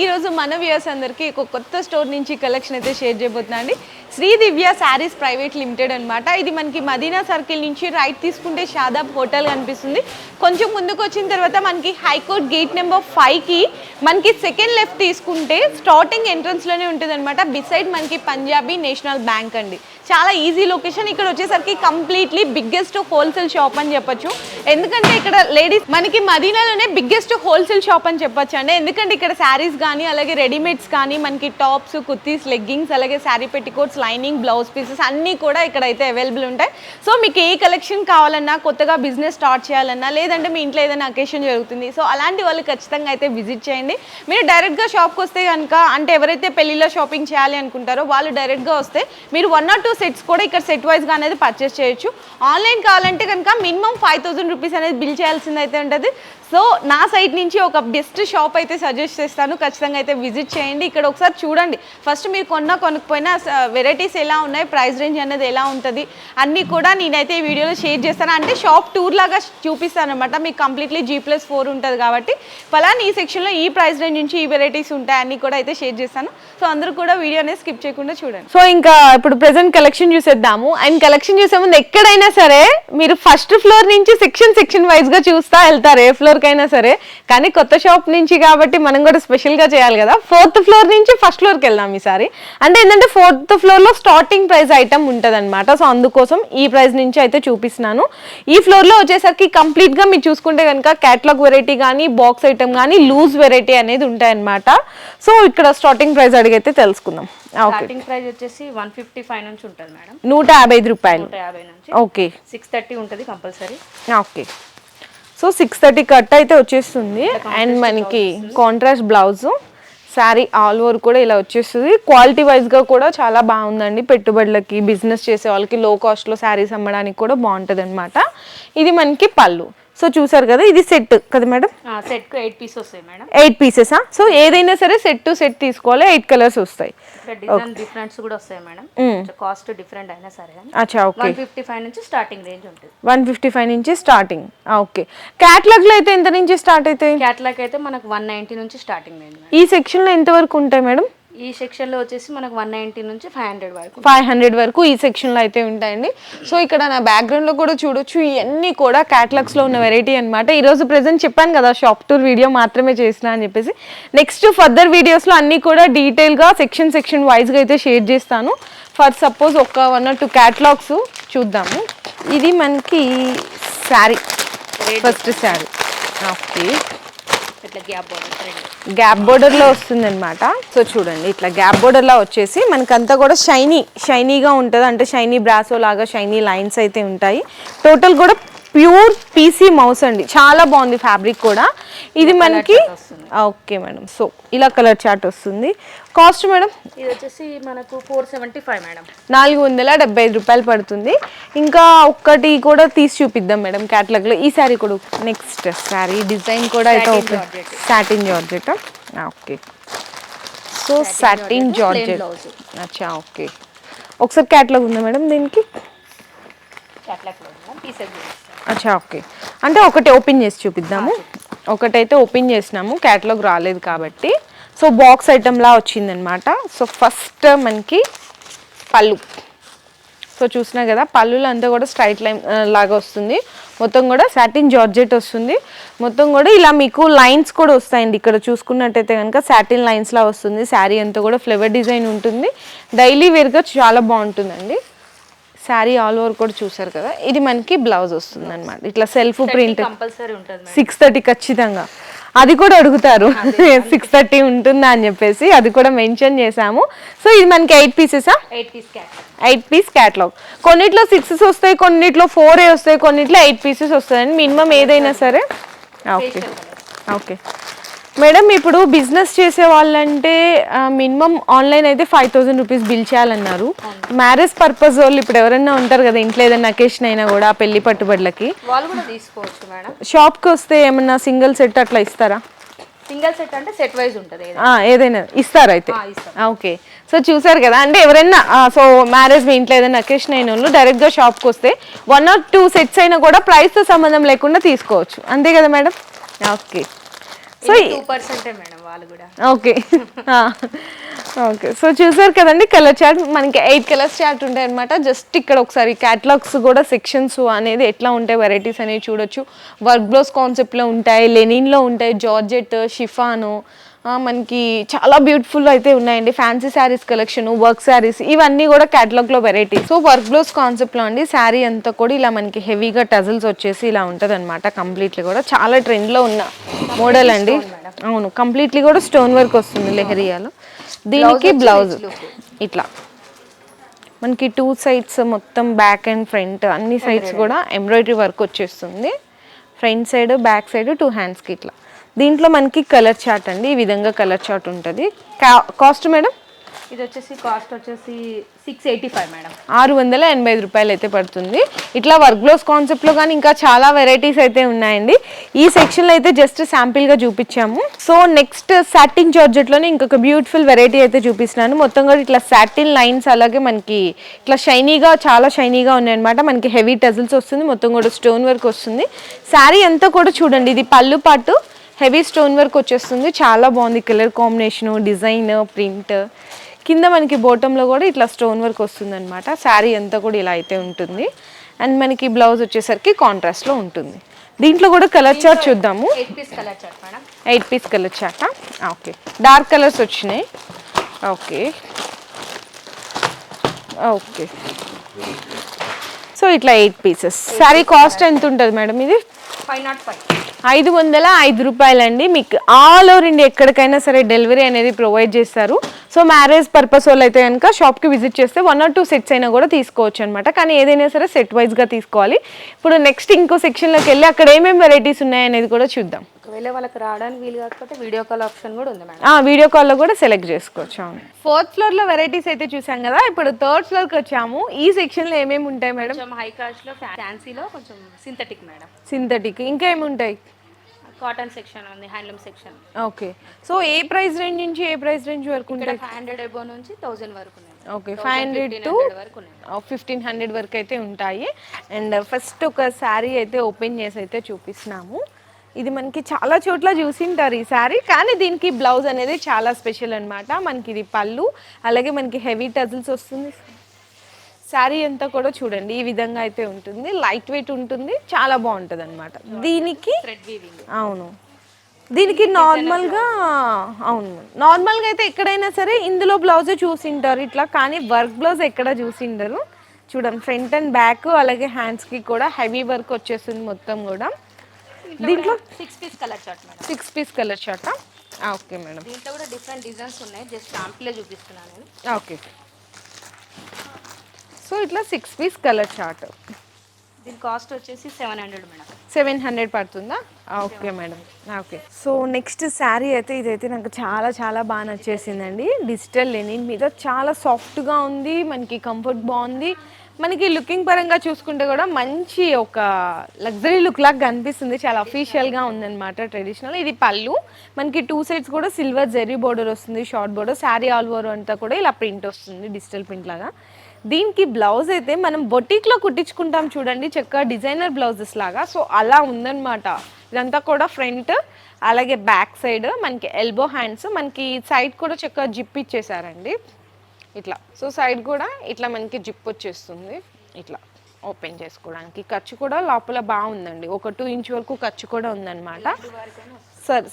ఈ రోజు మన వ్యూయర్స్ అందరికీ ఒక కొత్త స్టోర్ నుంచి కలెక్షన్ అయితే షేర్ చేయబోతున్నా అండి. శ్రీ దివ్య శారీస్ ప్రైవేట్ లిమిటెడ్ అనమాట. ఇది మనకి మదీనా సర్కిల్ నుంచి రైట్ తీసుకుంటే షాదాబ్ హోటల్ కనిపిస్తుంది. కొంచెం ముందుకు వచ్చిన తర్వాత మనకి హైకోర్ట్ గేట్ నెంబర్ 5కి మనకి సెకండ్ లెఫ్ట్ తీసుకుంటే స్టార్టింగ్ ఎంట్రన్స్లోనే ఉంటుంది అనమాట. బిసైడ్ మనకి పంజాబీ నేషనల్ బ్యాంక్ అండి. చాలా ఈజీ లొకేషన్. ఇక్కడ వచ్చేసరికి కంప్లీట్లీ బిగ్గెస్ట్ హోల్సేల్ షాప్ అని చెప్పొచ్చు. ఎందుకంటే ఇక్కడ లేడీస్ మనకి మదీనాలోనే బిగ్గెస్ట్ హోల్సేల్ షాప్ అని చెప్పొచ్చు అండి. ఎందుకంటే ఇక్కడ శారీస్ కానీ అలాగే రెడీమేడ్స్ కానీ మనకి టాప్స్, కుర్తీస్, లెగ్గింగ్స్, అలాగే sari petticoats, lining, blouse pieces అన్నీ కూడా ఇక్కడైతే అవైలబుల్ ఉంటాయి. సో మీకు ఏ కలెక్షన్ కావాలన్నా, కొత్తగా బిజినెస్ స్టార్ట్ చేయాలన్నా, లేదంటే మీ ఇంట్లో ఏదైనా అకేషన్ జరుగుతుంది, సో అలాంటి వాళ్ళు ఖచ్చితంగా అయితే విజిట్ చేయండి. మీరు డైరెక్ట్గా షాప్కి వస్తే కనుక, అంటే ఎవరైతే పెళ్లిలో షాపింగ్ చేయాలి అనుకుంటారో వాళ్ళు డైరెక్ట్గా వస్తే మీరు 1 or 2 సెట్స్ కూడా ఇక్కడ సెట్ వైజ్గా అనేది పర్చేస్ చేయొచ్చు. ఆన్లైన్ కావాలంటే కనుక మినిమం 5000 రూపీస్ అనేది బిల్ చేయాల్సింది అయితే ఉంటుంది. సో నా సైడ్ నుంచి ఒక బెస్ట్ షాప్ అయితే సజెస్ట్ చేస్తాను. ఖచ్చితంగా అయితే విజిట్ చేయండి. ఇక్కడ ఒకసారి చూడండి. ఫస్ట్ మీరు కొనుక్కపోయినా వెరైటీస్ ఎలా ఉన్నాయి, ప్రైస్ రేంజ్ అనేది ఎలా ఉంటుంది అన్నీ కూడా నేనైతే ఈ వీడియోలో షేర్ చేస్తాను. అంటే షాప్ టూర్ లాగా చూపిస్తాను అనమాట. మీకు కంప్లీట్లీ G+4 ఉంటుంది కాబట్టి పలానా ఈ సెక్షన్లో ఈ ప్రైస్ రేంజ్ నుంచి ఈ వెరైటీస్ ఉంటాయి అన్నీ కూడా అయితే షేర్ చేస్తాను. సో అందరూ కూడా వీడియో అనేది స్కిప్ చేయకుండా చూడండి. సో ఇంకా ఇప్పుడు ప్రెసెంట్ కలెక్షన్ చూసేద్దాము. అండ్ కలెక్షన్ చూసే ముందు ఎక్కడైనా సరే మీరు ఫస్ట్ ఫ్లోర్ నుంచి సెక్షన్ వైజ్గా చూస్తా వెళ్తారు, ఏ ఫ్లోర్ అయినా సరే. కానీ కొత్త షాప్ నుంచి కాబట్టి మనం కూడా స్పెషల్ గా చేయాలి కదా. 4th ఫ్లోర్ నుంచి ఫస్ట్ ఫ్లోర్ కి వెళ్దాం ఈసారి. అంటే ఏంటంటే 4th ఫ్లోర్ లో స్టార్టింగ్ ప్రైస్ ఐటమ్ ఉంటుంది అనమాట. సో అందుకోసం ఈ ప్రైస్ నుంచి అయితే చూపిస్తున్నాను. ఈ ఫ్లోర్ లో వచ్చేసరికి కంప్లీట్ గా మీరు చూసుకుంటే కనుక క్యాటలాగ్ వెరైటీ కానీ, బాక్స్ ఐటమ్ కానీ, లూజ్ వెరైటీ అనేది ఉంటాయి అనమాట. సో ఇక్కడ స్టార్టింగ్ ప్రైస్ అడిగైతే తెలుసుకుందాం. స్టార్టింగ్ ప్రైస్ వచ్చేసి 155 నుంచి ఉంటుంది మేడం. 155 రూపాయలు. 150 నుంచి. ఓకే. 630 ఉంటుంది కంపల్సరీ. ఓకే. సో 630 కట్ అయితే వచ్చేస్తుంది. అండ్ మనకి contrast blouse, sari all over కూడా ఇలా వచ్చేస్తుంది. క్వాలిటీ వైజ్గా కూడా చాలా బాగుందండి. పెట్టుబడులకి, బిజినెస్ చేసే వాళ్ళకి లో కాస్ట్లో శారీస్ అమ్మడానికి కూడా బాగుంటుంది అనమాట. ఇది మనకి పళ్ళు. సో చూసారు కదా, ఇది సెట్ కదా మేడం? సెట్ కు 8 పీసెస్ వస్తాయి మేడం. 8 పీసెసా? సో ఏదైనా సరే సెట్ టు సెట్ తీసుకోవాలి. 8 కలర్స్ వస్తాయి. డిజైన్ డిఫరెంట్స్ కూడా వస్తాయి మేడం. కాస్ట్ డిఫరెంట్ అయినా సరే. అచ్చా, ఓకే. 155 నుంచి స్టార్టింగ్ రేంజ్ ఉంటుంది. 155 నుంచి స్టార్టింగ్. ఓకే. క్యాటలాగ్ లో అయితే ఎంత నుంచి స్టార్ట్ అవుతాయి? క్యాటలాగ్ అయితే మనకు 190 నుంచి స్టార్టింగ్ రేంజ్. ఈ సెక్షన్ లో ఎంత వరకు ఉంటాయి మేడం? ఈ సెక్షన్ లో వచ్చేసి మనకు 190 నుంచి 500 వరకు ఈ సెక్షన్ లో అయితే ఉంటాయండి. సో ఇక్కడ నా బ్యాక్గ్రౌండ్ లో కూడా చూడొచ్చు, ఇవన్నీ కూడా క్యాటలాగ్స్ లో ఉన్న వెరైటీ అనమాట. ఈ రోజు ప్రెసెంట్ చెప్పాను కదా షాప్ టూర్ వీడియో మాత్రమే చేసిన అని చెప్పేసి. నెక్స్ట్ ఫర్దర్ వీడియోస్ లో అన్ని కూడా డీటెయిల్ గా సెక్షన్ వైజ్ గా అయితే షేర్ చేస్తాను. ఫర్ సపోజ్ ఒక 1 or 2 క్యాటలాగ్స్ చూద్దాము. ఇది మనకి sari, first sari. Okay. Gap border లో వస్తుంది అనమాట. సో చూడండి, ఇట్లా గ్యాప్ బోర్డర్ లా వచ్చేసి మనకంతా కూడా షైనీగా ఉంటుంది. అంటే షైనీ బ్రాసో లాగా షైనీ లైన్స్ అయితే ఉంటాయి. టోటల్ కూడా ప్యూర్ పీసీ మౌస్ అండి. చాలా బాగుంది ఫ్యాబ్రిక్ కూడా. ఇది మనకి ఓకే మేడం. సో ఇలా కలర్ చార్ట్ వస్తుంది. Cost madam? ఇది వచ్చేసి మనకు 475 మేడం. 475 రూపాయలు పడుతుంది. ఇంకా ఒక్కటి కూడా తీసి చూపిద్దాం మేడం క్యాటలాగ్ లో. ఈ శారీ కూడా నెక్స్ట్ శారీ డిజైన్ కూడా అయితే open satin georgette. Okay. So satin georgette. అచ్చా, ఓకే. ఒకసారి క్యాటలాగ్ ఉందా మేడం దీనికి? అచ్చా, ఓకే. అంటే ఒకటి ఓపెన్ చేసి చూపిద్దాము. ఒకటైతే ఓపెన్ చేసినాము, క్యాటలాగ్ రాలేదు కాబట్టి. సో బాక్స్ ఐటమ్లా వచ్చిందనమాట. సో ఫస్ట్ మనకి పళ్ళు. సో చూసినా కదా, పళ్ళులో అంతా కూడా స్ట్రైట్ లైన్ లాగా వస్తుంది. మొత్తం కూడా సాటిన్ జార్జెట్ వస్తుంది. మొత్తం కూడా ఇలా మీకు లైన్స్ కూడా వస్తాయండి. ఇక్కడ చూసుకున్నట్టయితే కనుక సాటిన్ లైన్స్లా వస్తుంది. శారీ అంతా కూడా ఫ్లవర్ డిజైన్ ఉంటుంది. డైలీ వేర్గా చాలా బాగుంటుందండి. శారీ ఆల్ ఓవర్ కూడా చూసారు కదా. ఇది మనకి బ్లౌజ్ వస్తుంది అనమాట. ఇట్లా సెల్ఫ్ ప్రింట్. 630 ఖచ్చితంగా. అది కూడా అడుగుతారు 630 ఉంటుందా అని చెప్పేసి, అది కూడా మెన్షన్ చేసాము. సో ఇది మనకి 8 పీసెసా? 8 పీస్ క్యాటలాగ్. కొన్నిట్లో 6 వస్తాయి, కొన్నిట్లో 4 వస్తాయి, కొన్నిట్లో 8 పీసెస్ వస్తాయండి. మినిమం ఏదైనా సరే. ఓకే. ఓకే మేడం, ఇప్పుడు బిజినెస్ చేసే వాళ్ళంటే మినిమం ఆన్లైన్ అయితే 5000 రూపీస్ బిల్ చేయాలన్నారు. మ్యారేజ్ పర్పస్ వాళ్ళు ఇప్పుడు ఎవరైనా ఉంటారు కదా, ఇంట్లో ఏదైనా అకేషన్ అయినా కూడా పెళ్లి పట్టుబడులకి వాళ్ళు కూడా తీసుకోవచ్చు మేడం. షాప్కి వస్తే ఏమన్నా సింగిల్ సెట్ అట్లా ఇస్తారా? సింగిల్ సెట్ అంటే సెట్ వైజ్ ఉంటుంది. ఏదైనా ఇస్తారా అయితే? ఓకే. సో చూసారు కదా, అంటే ఎవరైనా సో మ్యారేజ్ మీ ఇంట్లో ఏదైనా అకేషన్ అయిన వాళ్ళు డైరెక్ట్గా షాప్కి వస్తే 1 or 2 సెట్స్ అయినా కూడా ప్రైస్తో సంబంధం లేకుండా తీసుకోవచ్చు. అంతే కదా మేడం? ఓకే. సో 2% మేడం వాళ్ళు కూడా. ఓకే ఓకే, సో చూసారు కదండి కలర్ చార్ట్. మనకి 8 కలర్స్ చార్ట్ ఉంటాయి అనమాట. జస్ట్ ఇక్కడ ఒకసారి క్యాటలాగ్స్ కూడా సెక్షన్స్ అనేది ఎట్లా ఉంటాయి, వెరైటీస్ అనేవి చూడొచ్చు. వర్క్ బ్లౌజ్ కాన్సెప్ట్లో ఉంటాయి, లెనిన్లో ఉంటాయి, జార్జెట్, షిఫాను, మనకి చాలా బ్యూటిఫుల్ అయితే ఉన్నాయండి. Fancy saris collection, work saris, ఇవన్నీ కూడా క్యాటలాగ్లో వెరైటీ. సో వర్క్ బ్లౌజ్ కాన్సెప్ట్లో అండి శారీ అంతా కూడా ఇలా మనకి హెవీగా టజల్స్ వచ్చేసి ఇలా ఉంటుంది అనమాట. కంప్లీట్లీ కూడా చాలా ట్రెండ్లో ఉన్న మోడల్ అండి. అవును, కంప్లీట్లీ కూడా స్టోన్ వర్క్ వస్తుంది లెహరియాలో. దీనికి బ్లౌజ్ ఇట్లా మనకి 2 సైడ్స్ మొత్తం బ్యాక్ అండ్ ఫ్రంట్ అన్ని సైడ్స్ కూడా ఎంబ్రాయిడరీ వర్క్ వచ్చేస్తుంది. ఫ్రంట్ సైడ్, బ్యాక్ సైడ్, 2 హ్యాండ్స్కి ఇట్లా. దీంట్లో మనకి కలర్ చార్ట్ అండి, ఈ విధంగా కలర్ చార్ట్ ఉంటుంది. కాస్ట్ మేడం ఇది వచ్చేసి కాస్ట్ వచ్చేసి 685 మేడం. 685 రూపాయలు అయితే పడుతుంది. ఇట్లా వర్క్ బ్లౌజ్ కాన్సెప్ట్లో కానీ ఇంకా చాలా వెరైటీస్ అయితే ఉన్నాయండి. ఈ సెక్షన్లో అయితే జస్ట్ శాంపిల్గా చూపించాము. సో నెక్స్ట్ సాటిన్ జార్జెట్లోనే ఇంకొక బ్యూటిఫుల్ వెరైటీ అయితే చూపిస్తున్నాను. మొత్తం కూడా ఇట్లా సాటిన్ లైన్స్, అలాగే మనకి ఇట్లా షైనీగా, చాలా షైనీగా ఉన్నాయన్నమాట. మనకి హెవీ టజిల్స్ వస్తుంది, మొత్తం కూడా స్టోన్ వర్క్ వస్తుంది. శారీ అంతా కూడా చూడండి, ఇది పళ్ళు పాటు హెవీ స్టోన్ వర్క్ వచ్చేస్తుంది. చాలా బాగుంది కలర్ కాంబినేషను, డిజైన్, ప్రింట్. కింద మనకి బాటంలో కూడా ఇట్లా స్టోన్ వర్క్ వస్తుంది అనమాట. శారీ అంతా కూడా ఇలా అయితే ఉంటుంది. అండ్ మనకి బ్లౌజ్ వచ్చేసరికి కాంట్రాస్ట్లో ఉంటుంది. దీంట్లో కూడా కలర్ చార్ట్ చూద్దాము. 8 piece colour chart madam. 8 piece colour chart. Okay, dark colours వచ్చినాయి. ఓకే ఓకే, సో ఇట్లా 8 పీసెస్. శారీ కాస్ట్ ఎంత ఉంటుంది మేడం ఇది? 505 రూపాయలండి. మీకు ఆల్ ఓవర్ ఇండియా ఎక్కడికైనా సరే డెలివరీ అనేది ప్రొవైడ్ చేస్తారు. సో మ్యారేజ్ పర్పస్ వాళ్ళు అయితే కనుక షాప్కి విజిట్ చేస్తే 1 or 2 సెట్స్ అయినా కూడా తీసుకోవచ్చు అనమాట. కానీ ఏదైనా సరే సెట్ వైజ్గా తీసుకోవాలి. ఇప్పుడు నెక్స్ట్ ఇంకో సెక్షన్లోకి వెళ్ళి అక్కడ ఏమేమి వెరైటీస్ ఉన్నాయనేది కూడా చూద్దాం. ఒకవేళ వాళ్ళకి రావడానికి వీలు కాకపోతే వీడియో కాల్ ఆప్షన్ కూడా ఉంది మేడం. వీడియో కాల్లో కూడా సెలెక్ట్ చేసుకోవచ్చు. అవును, 4th ఫ్లోర్లో వెరైటీస్ అయితే చూసాం కదా. ఇప్పుడు 3rd ఫ్లోర్కి వచ్చాము. ఈ సెక్షన్లో ఏమేమి ఉంటాయి మేడం? కొంచెం హై కాస్ట్లో ఫ్యాన్సీలో కొంచెం సింథటిక్ మేడం. సింథటిక్, ఇంకా ఏముంటాయి? కాటన్ సెక్షన్ ఉంది, హ్యాండ్లూమ్ సెక్షన్. ఓకే, సో ఏ ప్రైస్ రేంజ్ నుంచి ఏ ప్రైస్ రేంజ్ వరకు ఉంటాయి? 500 అబౌవ్ నుంచి 1000 వరకు ఉన్నాయి. ఓకే, 500 to 1500 వరకు అయితే ఉంటాయి. అండ్ ఫస్ట్ ఒక శారీ అయితే ఓపెన్ చేసి అయితే చూపిస్తున్నాము. ఇది మనకి చాలా చోట్ల చూసింటారు ఈ శారీ, కానీ దీనికి బ్లౌజ్ అనేది చాలా స్పెషల్ అనమాట. మనకి ఇది పళ్ళు, అలాగే మనకి హెవీ టజిల్స్ వస్తుంది. శారీ అంతా కూడా చూడండి ఈ విధంగా అయితే ఉంటుంది. లైట్ వెయిట్ ఉంటుంది, చాలా బాగుంటుంది అనమాట. దీనికి అవును, దీనికి నార్మల్గా అయితే ఎక్కడైనా సరే ఇందులో బ్లౌజే చూసింటారు ఇట్లా, కానీ వర్క్ బ్లౌజ్ ఎక్కడ చూసిండరు. చూడండి, ఫ్రంట్ అండ్ బ్యాక్ అలాగే హ్యాండ్స్కి కూడా హెవీ వర్క్ వచ్చేస్తుంది మొత్తం కూడా. దీంట్లో 6 piece colour chart madam. 6 piece colour chart. Okay madam, దీంట్లో కూడా డిఫరెంట్ డిజైన్స్ ఉన్నాయి. జస్ట్ శాంపులే చూపిస్తున్నాను నేను. ఓకే, సో ఇట్లా 6 పీస్ కలర్ చార్ట్. దీని కాస్ట్ వచ్చేసి 700 మేడం. 700 పడుతుందా? Okay madam, okay. So next sari అయితే ఇదైతే నాకు చాలా చాలా బాగా నచ్చేసిందండి. డిజిటల్ లెనిన్ మీద చాలా సాఫ్ట్గా ఉంది, మనకి కంఫర్ట్ బాగుంది. మనకి లుకింగ్ పరంగా చూసుకుంటే కూడా మంచి ఒక లగ్జరీ లుక్ లాగా కనిపిస్తుంది. చాలా అఫీషియల్గా ఉందన్నమాట, ట్రెడిషనల్. ఇది పళ్ళు, మనకి 2 సైడ్స్ కూడా సిల్వర్ జెరీ బోర్డర్ వస్తుంది, short border. Sari all over అంతా కూడా ఇలా ప్రింట్ వస్తుంది, డిజిటల్ ప్రింట్ లాగా. దీనికి బ్లౌజ్ అయితే మనం బొటిక్లో కుట్టించుకుంటాం చూడండి, చక్కగా డిజైనర్ బ్లౌజెస్ లాగా. సో అలా ఉందన్నమాట. ఇదంతా కూడా ఫ్రంట్ అలాగే బ్యాక్ సైడ్ మనకి ఎల్బో హ్యాండ్స్, మనకి సైడ్ కూడా చక్కగా జిప్ ఇచ్చేసారండి ఇట్లా. సో సైడ్ కూడా ఇట్లా మనకి జిప్ వచ్చేస్తుంది ఇట్లా ఓపెన్ చేసుకోవడానికి. ఖర్చు కూడా లోపల బాగుందండి, ఒక 2 ఇంచ్ వరకు ఖర్చు కూడా ఉందన్నమాట.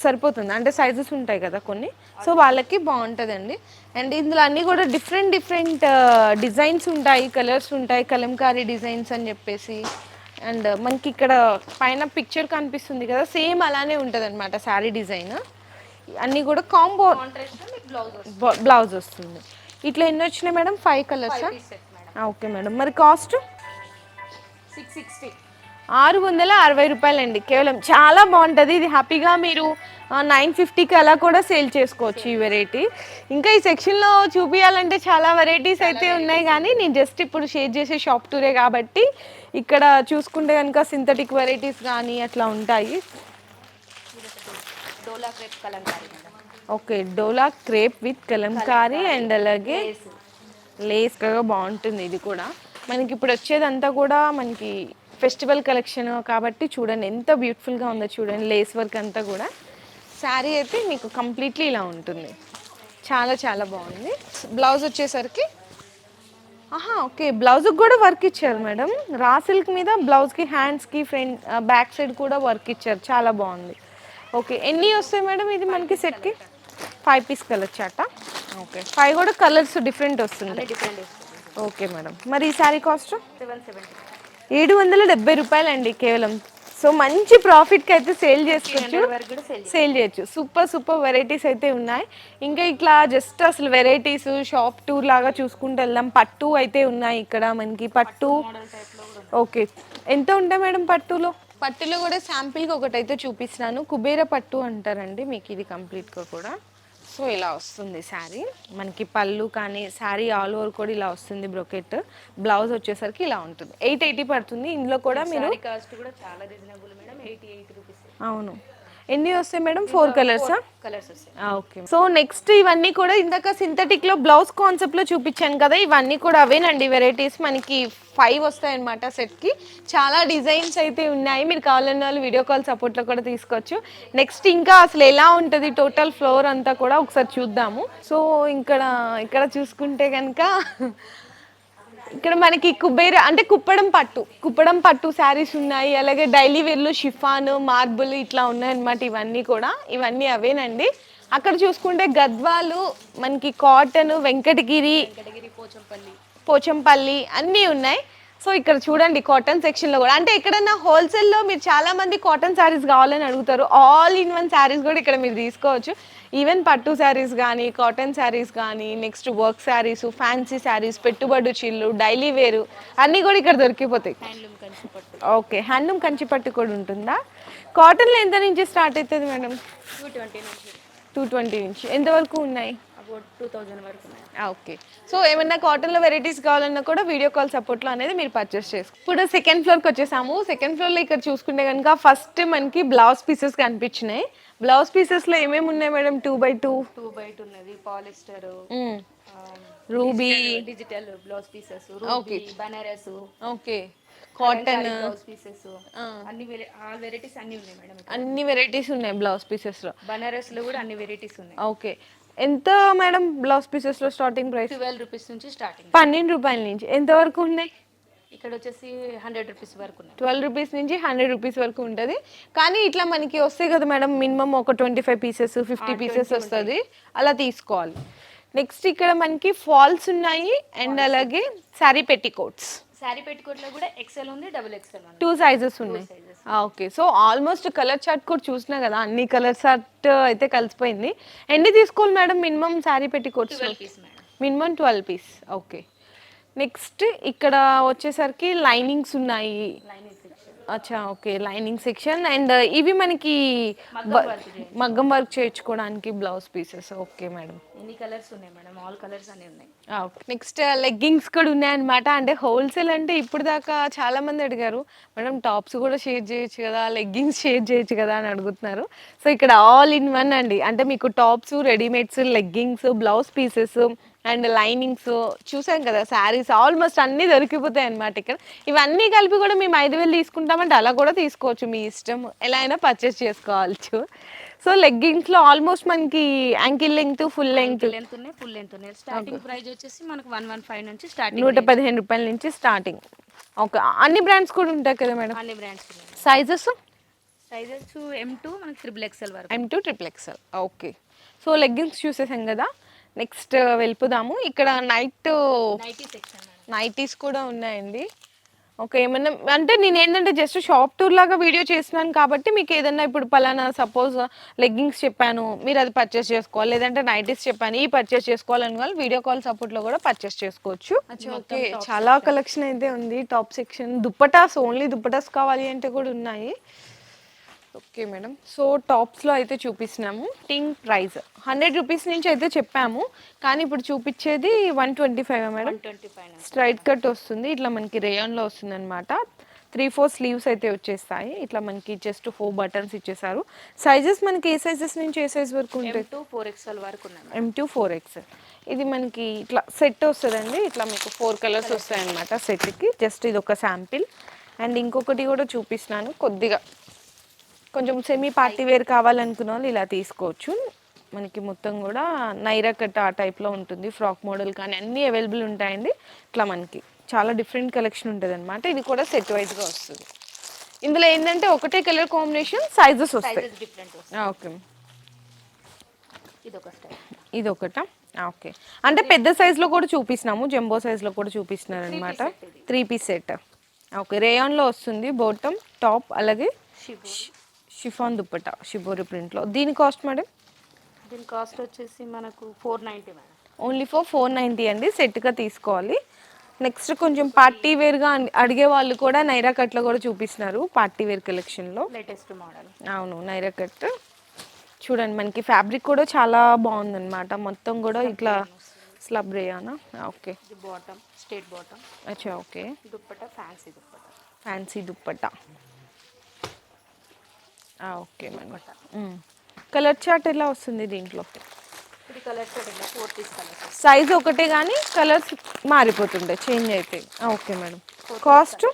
సరిపోతుంది, అంటే సైజెస్ ఉంటాయి కదా కొన్ని, సో వాళ్ళకి బాగుంటుందండి. అండ్ ఇందులో అన్నీ కూడా డిఫరెంట్ డిజైన్స్ ఉంటాయి, కలర్స్ ఉంటాయి, కలంకారీ డిజైన్స్ అని చెప్పేసి. అండ్ మనకి ఇక్కడ పైన పిక్చర్ కనిపిస్తుంది కదా, సేమ్ అలానే ఉంటుంది అనమాట శారీ డిజైన్. అన్నీ కూడా కాంబో బ్లౌజ్ వస్తుంది. ఇట్లా ఎన్ని వచ్చినాయి మేడం? 5 కలర్స్. ఓకే మేడం, మరి కాస్ట్ 660 రూపాయలండి కేవలం. చాలా బాగుంటుంది ఇది. హ్యాపీగా మీరు 950కి అలా కూడా సేల్ చేసుకోవచ్చు ఈ వెరైటీ. ఇంకా ఈ సెక్షన్లో చూపించాలంటే చాలా వెరైటీస్ అయితే ఉన్నాయి, కానీ నేను జస్ట్ ఇప్పుడు షేర్ చేసే షాప్ టూరే కాబట్టి ఇక్కడ చూసుకుంటే కనుక సింథటిక్ వెరైటీస్ కానీ అట్లా ఉంటాయి. Okay, dola crepe with Kalamkari and అలాగే లేస్ బాగుంటుంది. ఇది కూడా మనకి ఇప్పుడు వచ్చేదంతా కూడా మనకి ఫెస్టివల్ కలెక్షన్ కాబట్టి చూడండి ఎంత బ్యూటిఫుల్గా ఉందో చూడండి, లేస్ వర్క్ అంతా కూడా. శారీ అయితే మీకు కంప్లీట్లీ ఇలా ఉంటుంది. చాలా చాలా బాగుంది. బ్లౌజ్ వచ్చేసరికి ఓకే, బ్లౌజ్కి కూడా వర్క్ ఇచ్చారు మేడం. రా సిల్క్ మీద బ్లౌజ్కి హ్యాండ్స్కి ఫ్రంట్ బ్యాక్ సైడ్ కూడా వర్క్ ఇచ్చారు. చాలా బాగుంది. ఓకే, ఎన్ని వస్తాయి మేడం ఇది మనకి సెట్కి? 5 పీస్ కలర్ చాట. ఓకే, 5 కూడా కలర్స్ డిఫరెంట్ వస్తుంది. Different okay madam. మరి ఈ శారీ కాస్ట్ 770 770 రూపాయలండి కేవలం. సో మంచి ప్రాఫిట్కి అయితే సేల్ చేసుకోవచ్చు, వరకు కూడా సేల్ చేయొచ్చు. సూపర్ వెరైటీస్ అయితే ఉన్నాయి. ఇంకా ఇట్లా జస్ట్ అసలు వెరైటీస్ షాప్ టూర్ లాగా చూసుకుంటూ వెళ్దాం. పట్టు అయితే ఉన్నాయి ఇక్కడ మనకి. పట్టు ఓకే, ఎంత ఉంటాయి మేడం పట్టులో? పట్టులో కూడా శాంపిల్గా ఒకటైతే చూపిస్తున్నాను. కుబేర పట్టు అంటారండి మీకు ఇది కంప్లీట్గా కూడా. సో ఇలా వస్తుంది శారీ మనకి. పళ్ళు కానీ శారీ ఆల్ ఓవర్ కూడా ఇలా వస్తుంది బ్రొకెట్. బ్లౌజ్ వచ్చేసరికి ఇలా ఉంటుంది. 880 పడుతుంది. ఇందులో కూడా మీరు కాస్ట్ కూడా చాలా రీజనబుల్ మేడం, 88 రూపీస్. అవును. ఎన్ని వస్తాయి మేడం? 4 కలర్సా? కలర్స్ వస్తాయి. ఓకే. సో నెక్స్ట్ ఇవన్నీ కూడా ఇందాక సింథటిక్లో బ్లౌజ్ కాన్సెప్ట్లో చూపించాను కదా, ఇవన్నీ కూడా అవేనండి వెరైటీస్. మనకి 5 వస్తాయి అన్నమాట సెట్కి. చాలా డిజైన్స్ అయితే ఉన్నాయి. మీరు కావాలన్న వాళ్ళు వీడియో కాల్ సపోర్ట్లో కూడా తీసుకోవచ్చు. నెక్స్ట్ ఇంకా అసలు ఎలా ఉంటుంది టోటల్ ఫ్లోర్ అంతా కూడా ఒకసారి చూద్దాము. సో ఇక్కడ చూసుకుంటే కనుక ఇక్కడ మనకి కుబేర అంటే కుప్పడం పట్టు శారీస్ ఉన్నాయి. అలాగే డైలీ వేర్లు షిఫాన్, మార్బుల్ ఇట్లా ఉన్నాయన్నమాట. ఇవన్నీ అవేనండి. అక్కడ చూసుకుంటే గద్వాలు, మనకి కాటన్, వెంకటగిరి, పోచంపల్లి అన్నీ ఉన్నాయి. సో ఇక్కడ చూడండి కాటన్ సెక్షన్లో కూడా, అంటే ఎక్కడన్నా హోల్సేల్లో మీరు చాలా మంది కాటన్ శారీస్ కావాలని అడుగుతారు. ఆల్ ఇన్ వన్ శారీస్ కూడా ఇక్కడ మీరు తీసుకోవచ్చు. ఈవెన్ పట్టు శారీస్ కానీ, కాటన్ శారీస్ కానీ, next work saris, fancy saris, పెట్టుబడి చిల్లు, డైలీ వేరు అన్నీ కూడా ఇక్కడ దొరికిపోతాయి. ఓకే, హ్యాండ్లూమ్ కంచిపట్టు కూడా ఉంటుందా? కాటన్లో ఎంత నుంచి స్టార్ట్ అవుతుంది మేడం? 220 నుంచి ఎంతవరకు ఉన్నాయి? 2000 వరకు. ఓకే. సో ఏమన్నా కాటన్లో వెరైటీస్ కావాలన్నా కూడా వీడియో కాల్ సపోర్ట్లో అనేది మీరు పర్చేస్ చేసుకోండి. ఇప్పుడు సెకండ్ ఫ్లోర్కి వచ్చేసాము. సెకండ్ ఫ్లోర్లో ఇక్కడ చూసుకుంటే కనుక ఫస్ట్ మనకి బ్లౌజ్ పీసెస్ కనిపించినాయి. బ్లౌజ్ పీసెస్లో ఏమేమి ఉన్నాయి మేడం? 2x2 ఉన్నది, polyester, ruby, digital blouse pieces, ruby, Banaras, okay, cotton blouse pieces, అన్ని ఆల్ వెరైటీస్ అన్ని ఉన్నాయి మేడం. అన్ని వెరైటీస్ ఉన్నాయి బ్లౌజ్ పీసెస్లో. బనారస్ లో కూడా అన్ని వెరైటీస్ ఉన్నాయి. ఓకే, ఎంత మేడం బ్లౌజ్ పీసెస్లో స్టార్టింగ్ ప్రైస్? 12 రూపీస్ నుంచి స్టార్టింగ్. 12 రూపాయల నుంచి ఎంతవరకు ఉన్నాయి? ఇక్కడ వచ్చేసి 100 రూపీస్ వరకు ఉన్నాయి. 12 రూపీస్ నుంచి 100 రూపీస్ వరకు ఉంటుంది. కానీ ఇట్లా మనకి వస్తాయి కదా మేడం, మినిమం ఒక 25 పీసెస్ 50 పీసెస్ వస్తుంది, అలా తీసుకోవాలి. నెక్స్ట్ ఇక్కడ మనకి ఫాల్స్ ఉన్నాయి అండ్ అలాగే శారీ పెట్టికోట్స్. శారీ పెట్టుకోట్లో కూడా ఎక్సెల్ ఉంది, డబుల్ ఎక్సెల్ ఉంది, 2 సైజెస్ ఉన్నాయి. Okay, so almost colour chart కూడా చూసినా కదా, అన్ని కలర్ చార్ట్ అయితే కలిసిపోయింది. ఎన్ని తీసుకోవాలి madam minimum sari petticoats? Minimum 12 piece. Okay. Next ఇక్కడ వచ్చేసరికి లైనింగ్స్ ఉన్నాయి. అచ్చా, ఓకే, లైనింగ్ సెక్షన్. అండ్ ఇవి మనకి మగ్గం వర్క్ చేయించుకోవడానికి బ్లౌజ్ పీసెస్. ఓకే మేడం, ఎన్ని కలర్స్ ఉన్నాయి మేడం? ఆల్ కలర్స్ అన్ని ఉన్నాయి. ఓకే. నెక్స్ట్ లెగ్గింగ్స్ కూడా ఉన్నాయన్నమాట. అంటే హోల్సేల్ అంటే ఇప్పుడు దాకా చాలా మంది అడిగారు, మేడం టాప్స్ కూడా షేర్ చేయొచ్చు కదా, లెగ్గింగ్స్ షేర్ చేయొచ్చు కదా అని అడుగుతున్నారు. సో ఇక్కడ ఆల్ ఇన్ వన్ అండి. అంటే మీకు tops, readymades, leggings, blouse pieces and linings చూసాం కదా, శారీస్ ఆల్మోస్ట్ అన్నీ దొరికిపోతాయి అన్నమాట ఇక్కడ. ఇవన్నీ కలిపి కూడా మేము 5000 తీసుకుంటామంటే అలా కూడా తీసుకోవచ్చు, మీ ఇష్టం, ఎలా అయినా పర్చేస్ చేసుకోవచ్చు. సో లెగ్గింగ్స్లో ఆల్మోస్ట్ మనకి యాంకిల్ లెంగ్త్, ఫుల్ లెంగ్త్ ఉన్నాయి, ఫుల్ లెంగ్త్ ఉన్నాయి. స్టార్టింగ్ ప్రైస్ వచ్చేసి మనకు 115 నుంచి స్టార్టింగ్, 115 రూపాయల నుంచి స్టార్టింగ్. ఓకే, అన్ని బ్రాండ్స్ కూడా ఉంటాయి కదా మేడం? అన్ని బ్రాండ్స్ ఉన్నాయి. సైజెస్ M2 మనకి XXL వరకు. M2 XXL. Okay. So leggings చూసేసాం కదా, నెక్స్ట్ వెళ్ళిపోదాము. ఇక్కడ నైటీస్ కూడా ఉన్నాయండి. ఓకే, ఏమన్నా అంటే నేను ఏంటంటే జస్ట్ షాప్ టూర్ లాగా వీడియో చేస్తున్నాను కాబట్టి మీకు ఏదన్నా ఇప్పుడు పలానా సపోజ్ లెగ్గింగ్స్ చెప్పాను, మీరు అది పర్చేస్ చేసుకోవాలి, లేదంటే నైటీస్ చెప్పాను ఈ పర్చేస్ చేసుకోవాలని వాళ్ళు వీడియో కాల్ సపోర్ట్లో కూడా పర్చేస్ చేసుకోవచ్చు. ఓకే, చాలా కలెక్షన్ అయితే ఉంది. Top section, dupattas, only dupattas కావాలి అంటే కూడా ఉన్నాయి. ఓకే మేడం, సో టాప్స్లో అయితే చూపిస్తున్నాము. టింగ్ ప్రైస్ 100 రూపీస్ నుంచి అయితే చెప్పాము, కానీ ఇప్పుడు చూపించేది 125 మేడం. 125 స్ట్రైట్ కట్ వస్తుంది, ఇట్లా మనకి రేయాన్లో వస్తుంది అనమాట. 3-4 స్లీవ్స్ అయితే వచ్చేస్తాయి. ఇట్లా మనకి జస్ట్ 4 బటన్స్ ఇచ్చేసారు. సైజెస్ మనకి ఏ సైజెస్ నుంచి ఏ సైజ్ వరకు ఉంటాయి? M2 4XL వరకు ఉన్నాయి. M2 4XL. ఇది మనకి ఇట్లా సెట్ వస్తుందండి. ఇట్లా మీకు 4 కలర్స్ వస్తాయి అనమాట సెట్కి. జస్ట్ ఇది ఒక శాంపిల్. అండ్ ఇంకొకటి కూడా చూపిస్తున్నాను కొద్దిగా. కొంచెం సెమీ పార్టీ వేర్ కావాలనుకున్న వాళ్ళు ఇలా తీసుకోవచ్చు. మనకి మొత్తం కూడా నైరా కట్ ఆ టైప్లో ఉంటుంది. ఫ్రాక్ మోడల్ కానీ అన్నీ అవైలబుల్ ఉంటాయండి. ఇట్లా మనకి చాలా డిఫరెంట్ కలెక్షన్ ఉంటుంది అనమాట. ఇది కూడా సెట్ వైజ్గా వస్తుంది. ఇందులో ఏంటంటే ఒకటే కలర్ కాంబినేషన్, సైజెస్ వస్తాయి. డిఫరెంట్. ఓకే, ఇదొక స్టైల్. ఇది ఒకటా? ఓకే, అంటే పెద్ద సైజులో కూడా చూపిస్తున్నాము, జంబో సైజులో కూడా చూపిస్తున్నారు అనమాట. 3 పీస్ సెట్. ఓకే, రేయాన్లో వస్తుంది బాటమ్, టాప్, అలాగే షిఫాన్ దుప్పట్టా షిబోరి ప్రింట్లో. దీని కాస్ట్ మేడం? దీని కాస్ట్ వచ్చేసి మనకు 490 మేడం. ఓన్లీ ఫర్ 490 అండి. సెట్గా తీసుకోవాలి. నెక్స్ట్ కొంచెం పార్టీ వేర్గా అడిగే వాళ్ళు కూడా నైరా కట్లో కూడా చూపిస్తున్నారు పార్టీ వేర్ కలెక్షన్లో. Latest model. అవును, నైరా కట్ చూడండి. మనకి ఫ్యాబ్రిక్ కూడా చాలా బాగుందన్నమాట. మొత్తం కూడా ఇట్లా స్లబ్ రేయానా? ఓకే, ఇది బాటమ్, స్ట్రేట్ బాటమ్. అచ్చా, okay. Dupatta fancy dupatta. Fancy dupatta. Okay madam. Colour chart ఎలా వస్తుంది దీంట్లో? ఇది కలర్స్ 4 పీస్ కలర్స్. సైజ్ ఒకటే కానీ కలర్స్ మారిపోతుంటాయి, చేంజ్ అయితే. Okay madam. కాస్ట్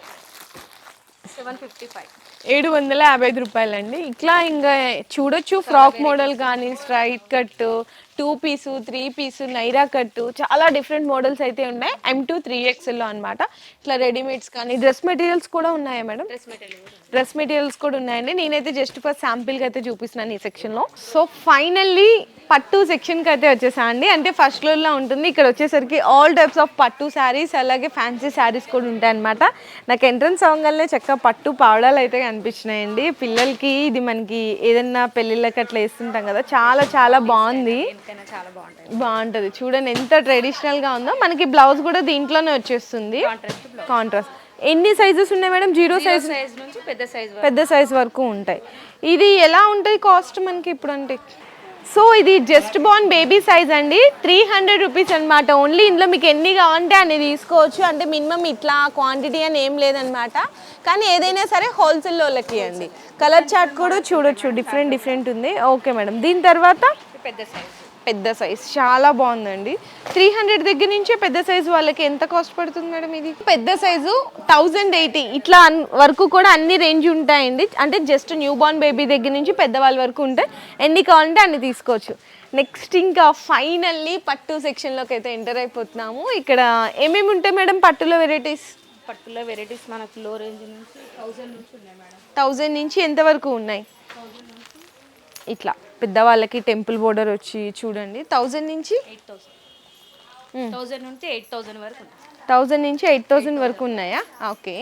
755. 755 రూపాయలండి. ఇట్లా ఇంకా చూడొచ్చు, ఫ్రాక్ మోడల్ కానీ, స్ట్రైట్ కట్, 2 పీసు, 3 పీసు, నైరా కట్టు, చాలా డిఫరెంట్ మోడల్స్ అయితే ఉన్నాయి. M2 3XL అనమాట. ఇట్లా రెడీమేడ్స్ కానీ డ్రెస్ మెటీరియల్స్ కూడా ఉన్నాయా మేడం? డ్రెస్ మెటీరియల్స్ కూడా ఉన్నాయండి. నేనైతే జస్ట్ ఫర్ శాంపిల్కి అయితే చూపిస్తున్నాను ఈ సెక్షన్లో. సో ఫైనల్లీ పట్టు సెక్షన్కి అయితే వచ్చేసా అండి. అంటే ఫస్ట్ ఫ్లోర్లో ఉంటుంది. ఇక్కడ వచ్చేసరికి ఆల్ టైప్స్ ఆఫ్ పట్టు శారీస్, అలాగే ఫ్యాన్సీ శారీస్ కూడా ఉంటాయన్నమాట. నాకు ఎంట్రన్స్ అవ్వగానే చక్కగా పట్టు పావడాలు అయితే కనిపించినాయండి. పిల్లలకి ఇది మనకి ఏదన్నా పెళ్ళిళ్ళకి అట్లా వేస్తుంటాం కదా, చాలా చాలా బాగుంది. చాలా బాగుంటాయి. బాగుంటుంది చూడండి ఎంత ట్రెడిషనల్గా ఉందో. మనకి బ్లౌజ్ కూడా దీంట్లోనే వచ్చేస్తుంది, కాంట్రాస్ట్. ఎన్ని సైజెస్ ఉన్నాయి మేడం? 0 సైజ్ నుంచి పెద్ద సైజ్ వరకు ఉంటాయి. ఇది ఎలా ఉంటుంది కాస్ట్ మనకి ఇప్పుడు అంటే? సో ఇది జస్ట్ బార్న్ బేబీ సైజ్ అండి. 300 రూపీస్ అనమాట ఓన్లీ. ఇందులో మీకు ఎన్ని కావాలంటే అన్ని తీసుకోవచ్చు. అంటే మినిమం ఇట్లా క్వాంటిటీ అని ఏం లేదనమాట. కానీ ఏదైనా సరే హోల్సేల్ వాళ్ళకి అండి. కలర్ చార్ట్ కూడా చూడొచ్చు, డిఫరెంట్ ఉంది. Okay madam. దీని తర్వాత పెద్ద సైజ్ చాలా బాగుందండి. 300 దగ్గర నుంచే పెద్ద సైజు వాళ్ళకి ఎంత కాస్ట్ పడుతుంది మేడం? ఇది పెద్ద సైజు 1080 ఇట్లా వరకు కూడా అన్ని రేంజ్ ఉంటాయండి. అంటే జస్ట్ న్యూ బార్న్ బేబీ దగ్గర నుంచి పెద్దవాళ్ళ వరకు ఉంటాయి. ఎన్ని కావాలంటే అన్ని తీసుకోవచ్చు. నెక్స్ట్ ఇంకా ఫైనల్లీ పట్టు సెక్షన్లోకి అయితే ఎంటర్ అయిపోతున్నాము. ఇక్కడ ఏమేమి ఉంటాయి మేడం పట్టులో వెరైటీస్? పట్టులో వెరైటీస్ మనకు లో రేంజ్ నుంచి 1000 నుంచి ఉన్నాయి మేడం. 1000 నుంచి ఎంత వరకు ఉన్నాయి? ఇట్లా పెద్దవాళ్ళకి టెంపుల్ బోర్డర్ వచ్చి చూడండి 1000 నుంచి 1000 నుంచి 8000 వరకు ఉన్నాయి. 1000 నుంచి 8000 వరకు ఉన్నాయా? ఓకే,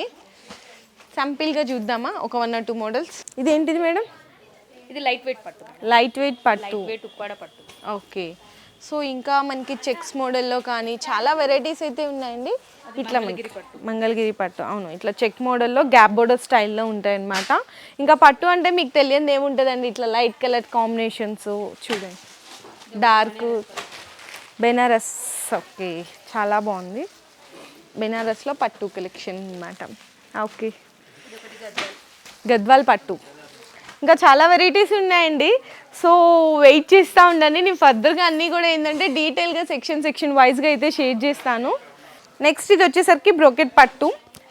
సింపుల్గా చూద్దామా ఒక 1 or 2 మోడల్స్. ఇదేంటిది మేడం? ఇది లైట్ వెయిట్ పట్టు. లైట్ వెయిట్ పట్టు, వెయిట్ ఉప్పాడ పట్టు. ఓకే. సో ఇంకా మనకి చెక్స్ మోడల్లో కానీ చాలా వెరైటీస్ అయితే ఉన్నాయండి. ఇట్లా మంగళగిరి పట్టు, అవును, ఇట్లా చెక్ మోడల్లో గ్యాప్ బోర్డర్ స్టైల్లో ఉంటాయన్నమాట. ఇంకా పట్టు అంటే మీకు తెలియదు ఏముంటుందండి, ఇట్లా లైట్ కలర్ కాంబినేషన్స్ చూడండి. డార్క్ బెనారస్, ఓకే, చాలా బాగుంది. బెనారస్లో పట్టు కలెక్షన్ అన్నమాట. ఓకే, గద్వాల్ పట్టు, ఇంకా చాలా వెరైటీస్ ఉన్నాయండి. సో వెయిట్ చేస్తూ ఉండండి. నేను ఫర్దర్గా అన్నీ కూడా ఏంటంటే డీటెయిల్గా సెక్షన్ వైజ్గా అయితే షేర్ చేస్తాను. నెక్స్ట్ ఇది వచ్చేసరికి బ్రోకెట్ పట్టు.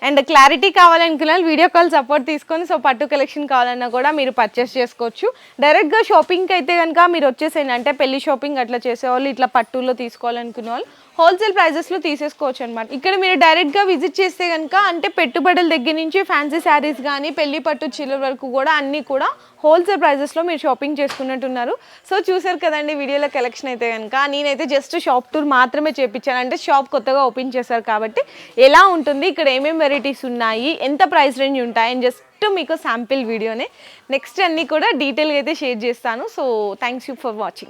అండ్ క్లారిటీ కావాలనుకున్న వీడియో కాల్ సపోర్ట్ తీసుకొని సో పట్టు కలెక్షన్ కావాలన్నా కూడా మీరు పర్చేస్ చేసుకోవచ్చు. డైరెక్ట్గా షాపింగ్కి అయితే కనుక మీరు వచ్చేసేయండి. అంటే పెళ్లి షాపింగ్ అట్లా చేసేవాళ్ళు, ఇట్లా పట్టులో తీసుకోవాలనుకునే వాళ్ళు హోల్సేల్ ప్రైజెస్లో తీసేసుకోవచ్చు అనమాట. ఇక్కడ మీరు డైరెక్ట్గా విజిట్ చేస్తే కనుక అంటే పెట్టుబడుల దగ్గర నుంచి ఫ్యాన్సీ శారీస్ కానీ పెళ్లి పట్టు చీరల వరకు కూడా అన్నీ కూడా హోల్సేల్ ప్రైజెస్లో మీరు షాపింగ్ చేసుకున్నట్టున్నారు. సో చూసారు కదండి వీడియోలో కలెక్షన్ అయితే కనుక. నేనైతే జస్ట్ షాప్ టూర్ మాత్రమే చేయించాను. అంటే షాప్ కొత్తగా ఓపెన్ చేశారు కాబట్టి ఎలా ఉంటుంది, ఇక్కడ ఏమేమి వెరైటీస్ ఉన్నాయి, ఎంత ప్రైస్ రేంజ్ ఉంటాయి అని జస్ట్ మీకు శాంపిల్ వీడియోనే. నెక్స్ట్ అన్నీ కూడా డీటెయిల్గా అయితే షేర్ చేస్తాను. So thanks you for watching.